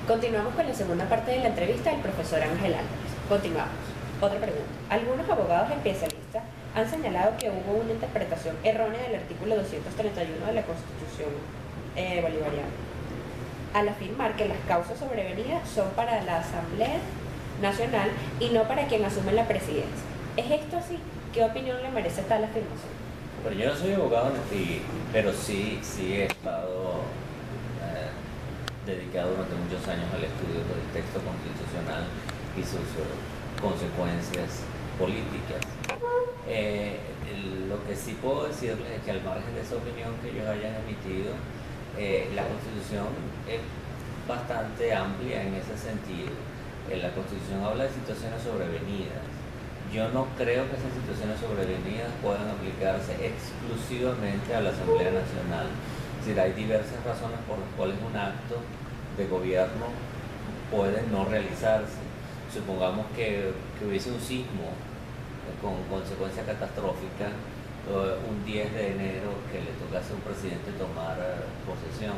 Continuamos con la segunda parte de la entrevista del profesor Ángel Álvarez. Continuamos. Otra pregunta. Algunos abogados especialistas han señalado que hubo una interpretación errónea del artículo 231 de la Constitución bolivariana, al afirmar que las causas sobrevenidas son para la Asamblea Nacional y no para quien asume la presidencia. ¿Es esto así? ¿Qué opinión le merece tal afirmación? Pero yo no soy abogado, pero sí he estado dedicado durante muchos años al estudio del texto constitucional y sus consecuencias políticas. Lo que sí puedo decirles es que al margen de esa opinión que ellos hayan emitido, la Constitución es bastante amplia en ese sentido. La Constitución habla de situaciones sobrevenidas. Yo no creo que esas situaciones sobrevenidas puedan aplicarse exclusivamente a la Asamblea Nacional. Es decir, hay diversas razones por las cuales un acto de gobierno puede no realizarse. Supongamos que hubiese un sismo con consecuencia catastrófica un 10 de enero que le tocase a un presidente tomar posesión.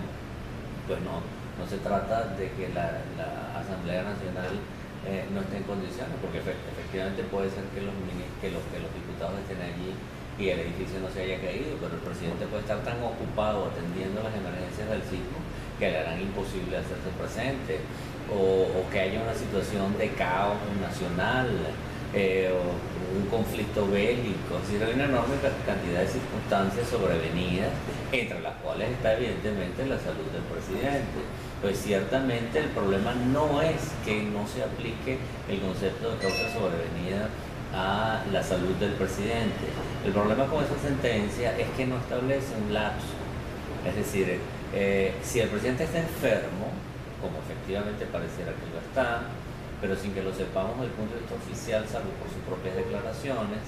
Pues no se trata de que la Asamblea Nacional no esté en condiciones, porque efectivamente puede ser que los diputados estén allí y el edificio no se haya caído, pero el presidente puede estar tan ocupado atendiendo las emergencias del sismo que le harán imposible hacerse presente, o que haya una situación de caos nacional, o un conflicto bélico. Es decir, hay una enorme cantidad de circunstancias sobrevenidas, entre las cuales está evidentemente la salud del presidente. Pues ciertamente el problema no es que no se aplique el concepto de causa sobrevenida a la salud del presidente. El problema con esa sentencia es que no establece un lapso. Es decir, si el presidente está enfermo, como efectivamente pareciera que lo está, pero sin que lo sepamos desde el punto de vista oficial, salvo por sus propias declaraciones,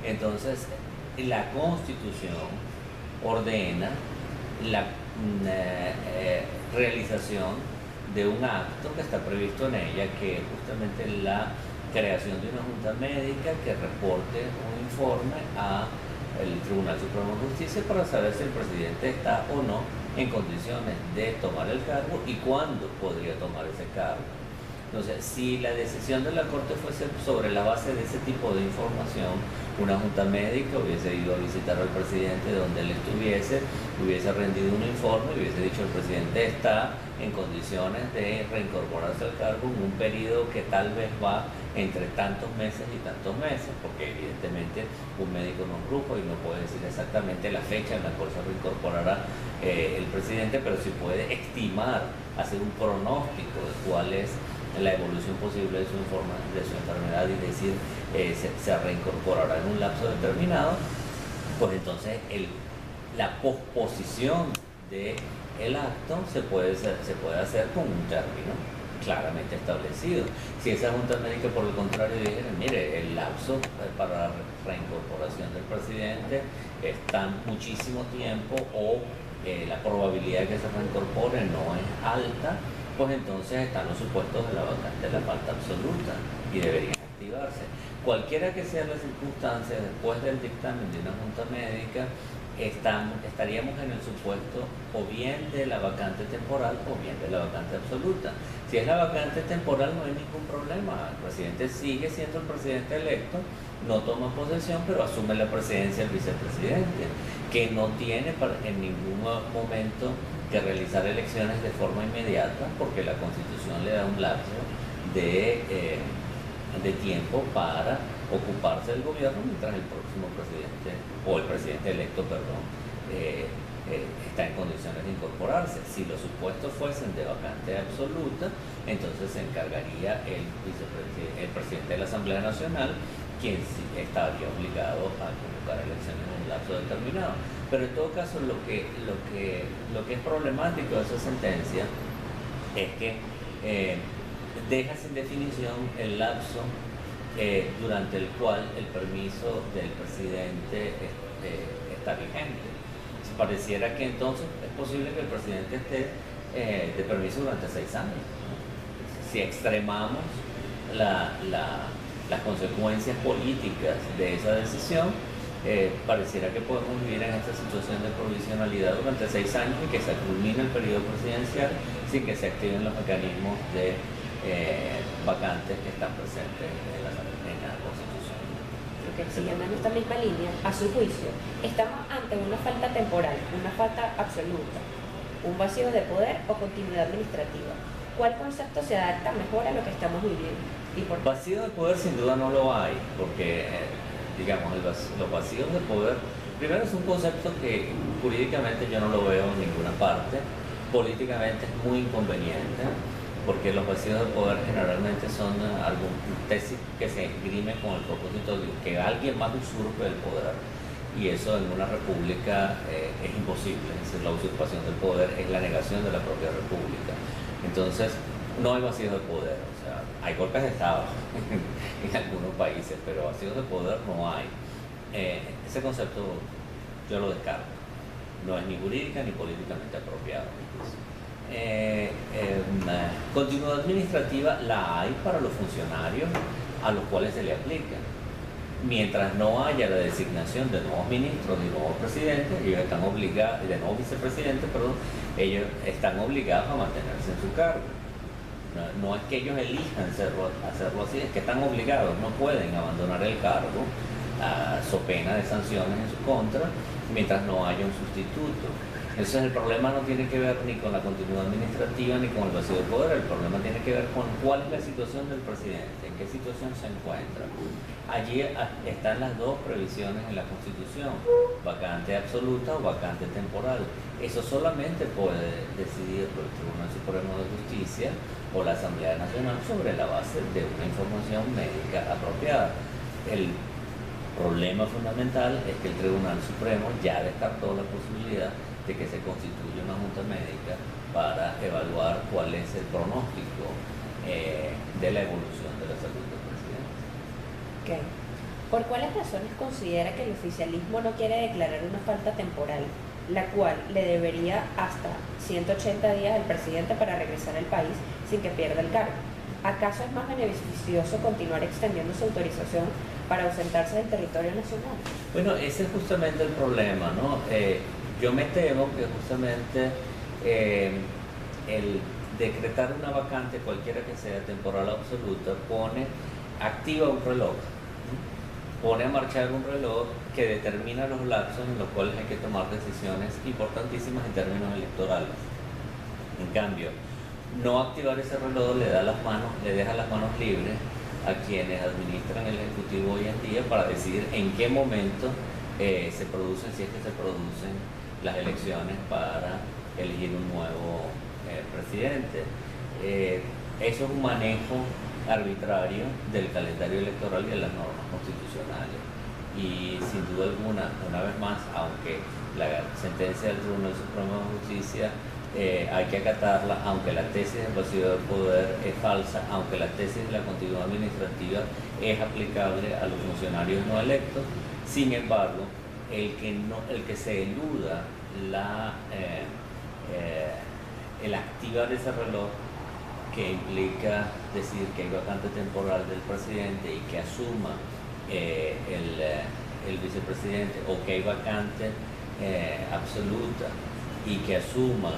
entonces la Constitución ordena la realización de un acto que está previsto en ella, que es justamente la creación de una junta médica que reporte un informe al Tribunal Supremo de Justicia para saber si el presidente está o no en condiciones de tomar el cargo y cuándo podría tomar ese cargo. Entonces, si la decisión de la Corte fuese sobre la base de ese tipo de información, una junta médica hubiese ido a visitar al presidente donde él estuviese, hubiese rendido un informe y hubiese dicho el presidente está en condiciones de reincorporarse al cargo en un periodo que tal vez va entre tantos meses y tantos meses, porque evidentemente un médico no es brujo y no puede decir exactamente la fecha en la cual se reincorporará el presidente, pero sí puede estimar, hacer un pronóstico de cuál es la evolución posible de su enfermedad y decir se reincorporará en un lapso determinado. Pues entonces la posposición del acto se puede hacer con un término claramente establecido. Si esa junta médica por el contrario dijera, mire, el lapso para la reincorporación del presidente está muchísimo tiempo o la probabilidad de que se reincorpore no es alta, pues entonces están los supuestos de la vacante de la falta absoluta y deberían activarse. Cualquiera que sea la circunstancia, después del dictamen de una junta médica, estaríamos en el supuesto o bien de la vacante temporal o bien de la vacante absoluta. Si es la vacante temporal no hay ningún problema, el presidente sigue siendo el presidente electo, no toma posesión, pero asume la presidencia del vicepresidente, que no tiene en ningún momento que realizar elecciones de forma inmediata, porque la Constitución le da un lapso de tiempo para ocuparse del gobierno mientras el próximo presidente, o el presidente electo, perdón, está en condiciones de incorporarse. Si los supuestos fuesen de vacante absoluta, entonces se encargaría el presidente de la Asamblea Nacional, quien sí estaría obligado a convocar elecciones en un lapso determinado. Pero en todo caso, lo que es problemático de esa sentencia es que deja sin definición el lapso durante el cual el permiso del presidente está vigente. Pareciera que entonces es posible que el presidente esté de permiso durante 6 años. Si extremamos las consecuencias políticas de esa decisión, pareciera que podemos vivir en esta situación de provisionalidad durante 6 años y que se culmine el periodo presidencial sin que se activen los mecanismos de vacantes que están presentes en la Constitución. Okay, siguiendo en esta misma línea, a su juicio, estamos ante una falta temporal, una falta absoluta, un vacío de poder o continuidad administrativa. ¿Cuál concepto se adapta mejor a lo que estamos viviendo? ¿Y por qué? Vacío de poder sin duda no lo hay, porque digamos, los vacíos de poder, primero es un concepto que jurídicamente yo no lo veo en ninguna parte, políticamente es muy inconveniente, porque los vacíos de poder generalmente son algún tesis que se esgrime con el propósito de que alguien más usurpe el poder, y eso en una república es imposible. Es decir, la usurpación del poder es la negación de la propia república. Entonces, no hay vacíos de poder, o sea, hay golpes de Estado en algunos países, pero vacíos de poder no hay. Ese concepto yo lo descarto, no es ni jurídica ni políticamente apropiado. Continuidad administrativa la hay para los funcionarios a los cuales se le aplica. Mientras no haya la designación de nuevos ministros y nuevos presidentes, ellos están obligados, de nuevos vicepresidentes, perdón, ellos están obligados a mantenerse en su cargo. No es que ellos elijan hacerlo así, es que están obligados, no pueden abandonar el cargo so pena de sanciones en su contra mientras no haya un sustituto. Entonces el problema no tiene que ver ni con la continuidad administrativa ni con el vacío de poder, el problema tiene que ver con cuál es la situación del presidente, en qué situación se encuentra. Allí están las dos previsiones en la Constitución, vacante absoluta o vacante temporal. Eso solamente puede decidirlo el Tribunal Supremo de Justicia o la Asamblea Nacional sobre la base de una información médica apropiada. El problema fundamental es que el Tribunal Supremo ya descartó la posibilidad de que se constituya una junta médica para evaluar cuál es el pronóstico de la evolución de la salud del presidente. Okay. ¿Por cuáles razones considera que el oficialismo no quiere declarar una falta temporal, la cual le debería hasta 180 días al presidente para regresar al país sin que pierda el cargo? ¿Acaso es más beneficioso continuar extendiendo su autorización para ausentarse del territorio nacional? Bueno, ese es justamente el problema, ¿no? Yo me temo que justamente el decretar una vacante, cualquiera que sea, temporal o absoluta, activa un reloj, pone a marchar un reloj que determina los lapsos en los cuales hay que tomar decisiones importantísimas en términos electorales. En cambio, no activar ese reloj le deja las manos libres a quienes administran el Ejecutivo hoy en día para decidir en qué momento se producen, si es que se producen las elecciones para elegir un nuevo presidente. Eso es un manejo arbitrario del calendario electoral y de las normas constitucionales. Y sin duda alguna, una vez más, aunque la sentencia del Tribunal Supremo de Justicia hay que acatarla, aunque la tesis del vacío de poder es falsa, aunque la tesis de la continuidad administrativa es aplicable a los funcionarios no electos, sin embargo, el que se eluda el activar ese reloj que implica decir que hay vacante temporal del presidente y que asuma el vicepresidente, o que hay vacante absoluta y que asuma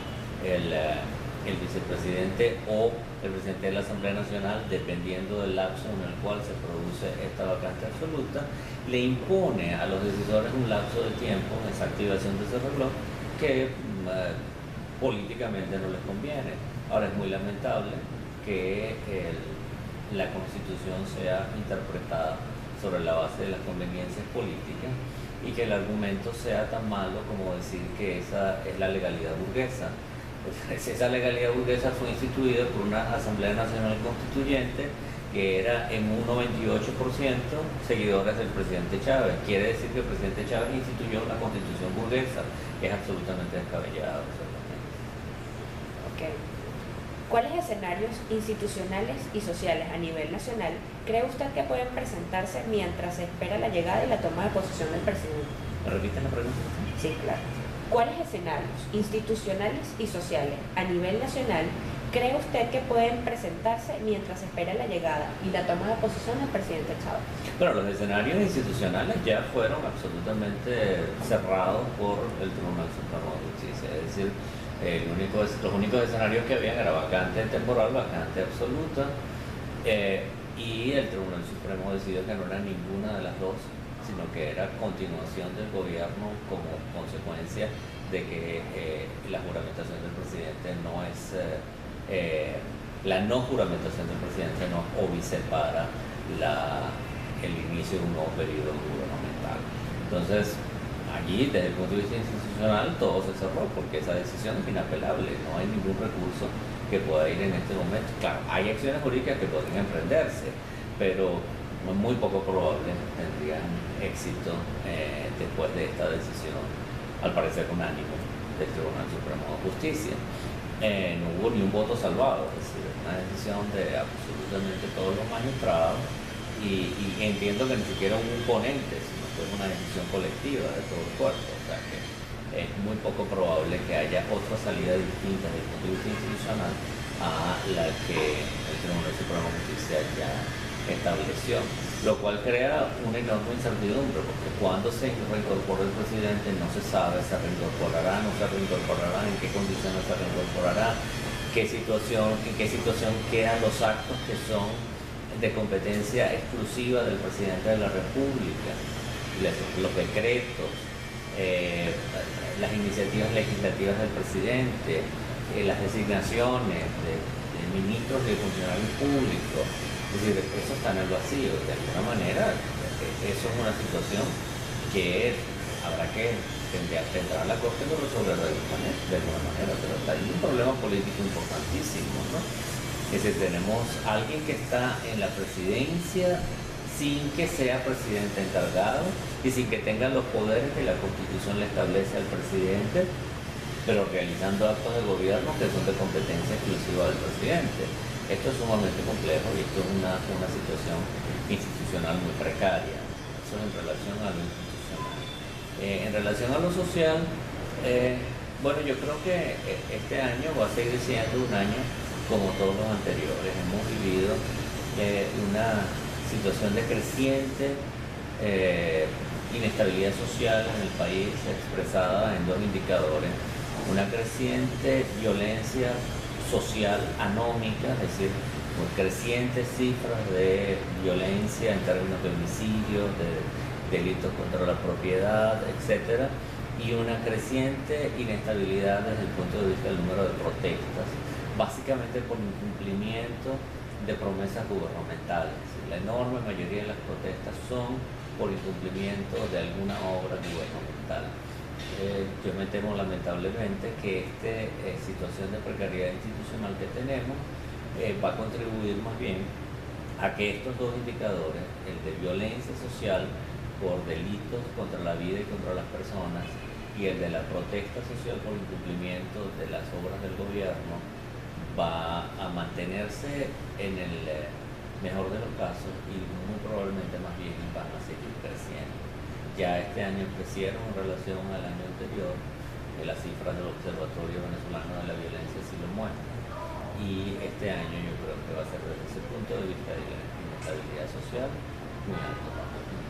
el vicepresidente o el presidente de la Asamblea Nacional, dependiendo del lapso en el cual se produce esta vacante absoluta, le impone a los decisores un lapso de tiempo, esa activación de ese reloj, que políticamente no les conviene. Ahora, es muy lamentable que la Constitución sea interpretada sobre la base de las conveniencias políticas y que el argumento sea tan malo como decir que esa es la legalidad burguesa. Esa legalidad burguesa fue instituida por una Asamblea Nacional Constituyente que era en un 98% seguidores del presidente Chávez. Quiere decir que el presidente Chávez instituyó una constitución burguesa. Es absolutamente descabellado. Okay. ¿Cuáles escenarios institucionales y sociales a nivel nacional cree usted que pueden presentarse mientras se espera la llegada y la toma de posesión del presidente? ¿Me repite la pregunta? Sí, claro. ¿Cuáles escenarios institucionales y sociales a nivel nacional cree usted que pueden presentarse mientras se espera la llegada y la toma de posesión del presidente Chávez? Bueno, los escenarios institucionales ya fueron absolutamente cerrados por el Tribunal Supremo de Justicia. Es decir, Los únicos escenarios que habían era vacante temporal, vacante absoluta, y el Tribunal Supremo decidió que no era ninguna de las dos, sino que era continuación del gobierno como consecuencia de que la juramentación del presidente no es, la no juramentación del presidente no obvisepara el inicio de un nuevo periodo gubernamental. Entonces, allí, desde el punto de vista institucional, todo se cerró porque esa decisión es inapelable, no hay ningún recurso que pueda ir en este momento. Claro, hay acciones jurídicas que podrían emprenderse, pero muy poco probable tendrían éxito después de esta decisión, al parecer unánime, del Tribunal Supremo de Justicia. No hubo ni un voto salvado, es decir, una decisión de absolutamente todos los magistrados, y entiendo que ni siquiera un ponente, sino que es una decisión colectiva de todo el cuerpo, o sea que es muy poco probable que haya otra salida distinta desde el punto de vista institucional a la que el Tribunal Supremo de Justicia ya estableció, lo cual crea una enorme incertidumbre, porque cuando se reincorpora el presidente no se sabe, se reincorporará, no se reincorporará, en qué condiciones se reincorporará, en qué situación quedan los actos que son de competencia exclusiva del presidente de la República, los decretos, las iniciativas legislativas del presidente, las designaciones de ministros y de funcionarios públicos. Es decir, eso está en el vacío. De alguna manera, eso es una situación que tendrá la Corte lo resolver de alguna manera, pero está ahí un problema político importantísimo, ¿no? Es decir, tenemos a alguien que está en la presidencia sin que sea presidente encargado y sin que tenga los poderes que la Constitución le establece al presidente, pero realizando actos de gobierno que son de competencia exclusiva del presidente. Esto es sumamente complejo y esto es una situación institucional muy precaria. Eso en relación a lo institucional. En relación a lo social, bueno, yo creo que este año va a seguir siendo un año como todos los anteriores. Hemos vivido una situación de creciente inestabilidad social en el país, expresada en dos indicadores: una creciente violencia social anómica, es decir, crecientes cifras de violencia en términos de homicidios, de delitos contra la propiedad, etcétera, y una creciente inestabilidad desde el punto de vista del número de protestas, básicamente por incumplimiento de promesas gubernamentales. La enorme mayoría de las protestas son por incumplimiento de alguna obra gubernamental. Yo me temo lamentablemente que esta situación de precariedad institucional que tenemos va a contribuir más bien a que estos dos indicadores, el de violencia social por delitos contra la vida y contra las personas, y el de la protesta social por incumplimiento de las obras del gobierno, va a mantenerse en el mejor de los casos y muy probablemente más bien van a seguir creciendo. Ya este año crecieron en relación al año anterior, las cifras del Observatorio Venezolano de la Violencia sí lo muestran, y este año yo creo que va a ser desde ese punto de vista de la inestabilidad social muy alto.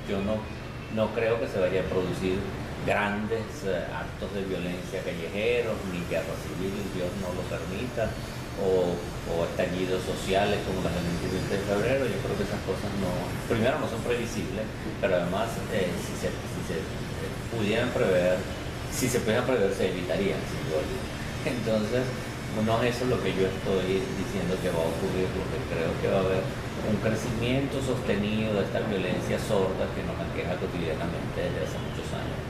Yo no creo que se vaya a producir grandes actos de violencia callejeros, ni guerra civil, Dios no lo permita, o estallidos sociales como las del 27 de febrero. Yo creo que esas cosas primero no son previsibles, pero además si se pudieran prever, se evitarían, sin duda. Entonces, no es eso lo que yo estoy diciendo que va a ocurrir, porque creo que va a haber un crecimiento sostenido de esta violencia sorda que nos aqueja cotidianamente desde hace muchos años.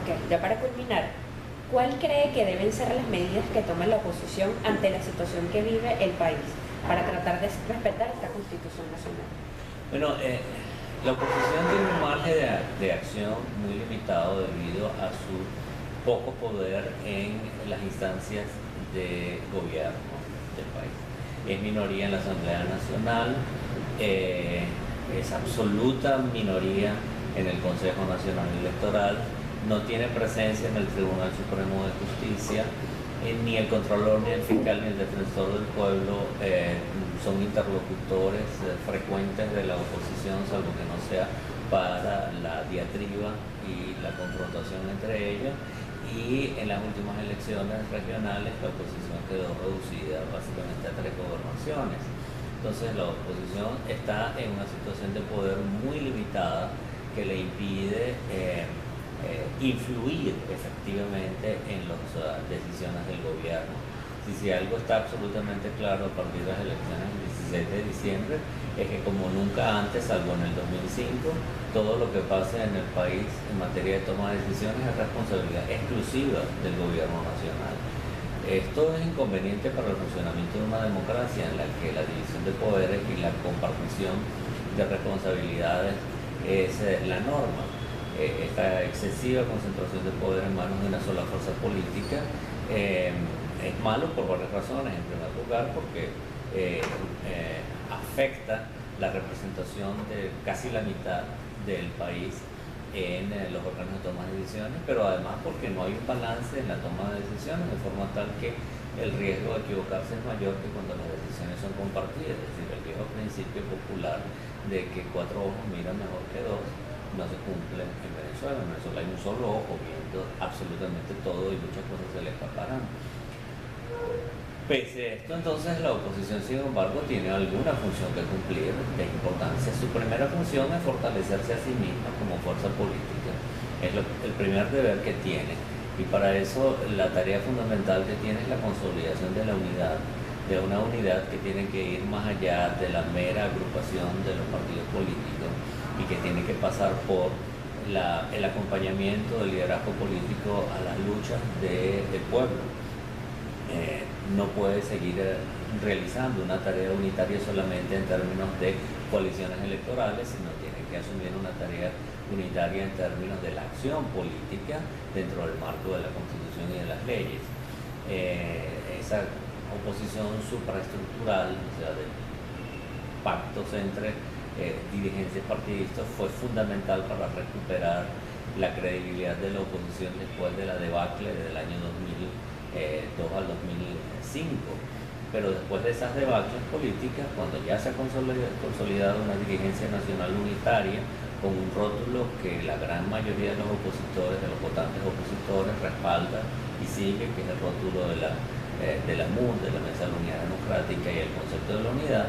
Ok, ya para culminar, ¿cuál cree que deben ser las medidas que tome la oposición ante la situación que vive el país para tratar de respetar esta Constitución nacional? Bueno, la oposición tiene un margen de acción muy limitado debido a su poco poder en las instancias de gobierno del país. Es minoría en la Asamblea Nacional, es absoluta minoría en el Consejo Nacional Electoral, no tiene presencia en el Tribunal Supremo de Justicia, ni el Contralor, ni el Fiscal, ni el Defensor del Pueblo son interlocutores frecuentes de la oposición, salvo que no sea para la diatriba y la confrontación entre ellos. y en las últimas elecciones regionales la oposición quedó reducida básicamente a 3 gobernaciones. Entonces la oposición está en una situación de poder muy limitada que le impide influir efectivamente en las decisiones del gobierno. Si algo está absolutamente claro a partir de las elecciones del 17 de diciembre es que como nunca antes, salvo en el 2005, todo lo que pase en el país en materia de toma de decisiones es responsabilidad exclusiva del gobierno nacional. Esto es inconveniente para el funcionamiento de una democracia en la que la división de poderes y la compartición de responsabilidades es la norma. Esta excesiva concentración de poder en manos de una sola fuerza política es malo por varias razones. En primer lugar, porque afecta la representación de casi la mitad del país en los órganos de toma de decisiones, pero además porque no hay un balance en la toma de decisiones, de forma tal que el riesgo de equivocarse es mayor que cuando las decisiones son compartidas. Es decir, el viejo principio popular de que 4 ojos miran mejor que 2 no se cumple en Venezuela. En Venezuela hay un solo ojo viendo absolutamente todo y muchas cosas se le escaparán. Pese a esto, entonces, la oposición, sin embargo, tiene alguna función que cumplir de importancia. Su primera función es fortalecerse a sí misma como fuerza política. Es el primer deber que tiene. Y para eso, la tarea fundamental que tiene es la consolidación de la unidad, de una unidad que tiene que ir más allá de la mera agrupación de los partidos políticos y que tiene que pasar por el acompañamiento del liderazgo político a las luchas del pueblo. No puede seguir realizando una tarea unitaria solamente en términos de coaliciones electorales, sino tiene que asumir una tarea unitaria en términos de la acción política dentro del marco de la Constitución y de las leyes. Esa oposición supraestructural, o sea, de pactos entre dirigencias partidistas, fue fundamental para recuperar la credibilidad de la oposición después de la debacle del año 2002 al 2005. Pero después de esas debacles políticas, cuando ya se ha consolidado una dirigencia nacional unitaria con un rótulo que la gran mayoría de los opositores, de los votantes opositores, respalda y sigue, que es el rótulo de la MUD, de la Mesa de la Unidad Democrática y el concepto de la unidad,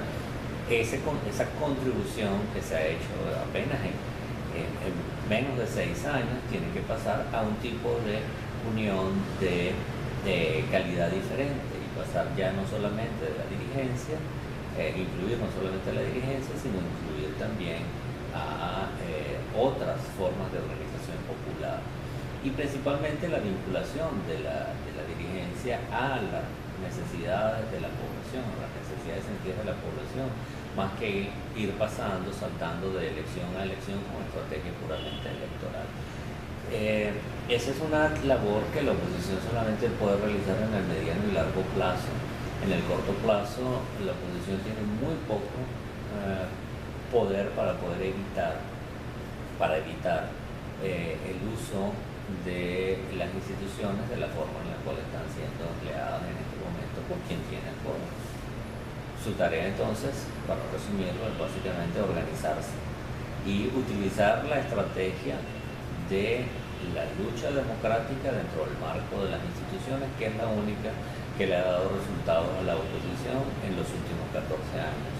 esa contribución que se ha hecho apenas en menos de 6 años tiene que pasar a un tipo de unión de calidad diferente y pasar ya no solamente de la dirigencia, incluir no solamente a la dirigencia, sino incluir también a otras formas de organización popular y principalmente la vinculación de la dirigencia a las necesidades de la población, a las necesidades sentidas de la población, más que ir pasando, saltando de elección a elección con estrategia puramente electoral. Esa es una labor que la oposición solamente puede realizar en el mediano y largo plazo. En el corto plazo, la oposición tiene muy poco poder para evitar el uso de las instituciones de la forma en la cual están siendo empleadas en este momento por quien tiene el poder. Su tarea entonces, para resumirlo, es básicamente organizarse y utilizar la estrategia de la lucha democrática dentro del marco de las instituciones, que es la única que le ha dado resultados a la oposición en los últimos 14 años.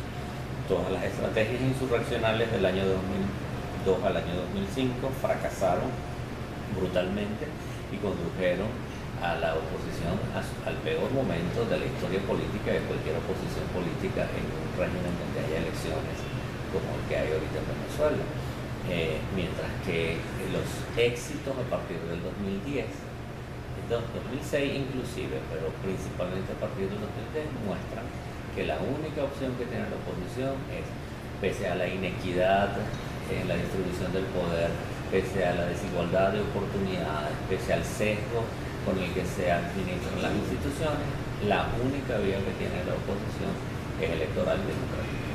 Todas las estrategias insurreccionales del año 2002 al año 2005 fracasaron brutalmente y condujeron a la oposición al peor momento de la historia política de cualquier oposición política en un régimen donde haya elecciones como el que hay ahorita en Venezuela. Mientras que los éxitos a partir del 2010, 2006 inclusive, pero principalmente a partir del 2010, muestran que la única opción que tiene la oposición es, pese a la inequidad en la distribución del poder, pese a la desigualdad de oportunidades, pese al sesgo con el que se administran las instituciones, la única vía que tiene la oposición es electoral y democrática.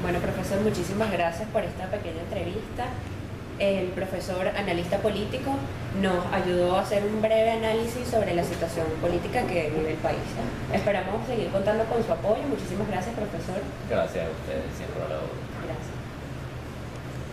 Bueno, profesor, muchísimas gracias por esta pequeña entrevista. El profesor analista político nos ayudó a hacer un breve análisis sobre la situación política que vive el país. Esperamos seguir contando con su apoyo. Muchísimas gracias, profesor. Gracias a ustedes, siempre a la hora.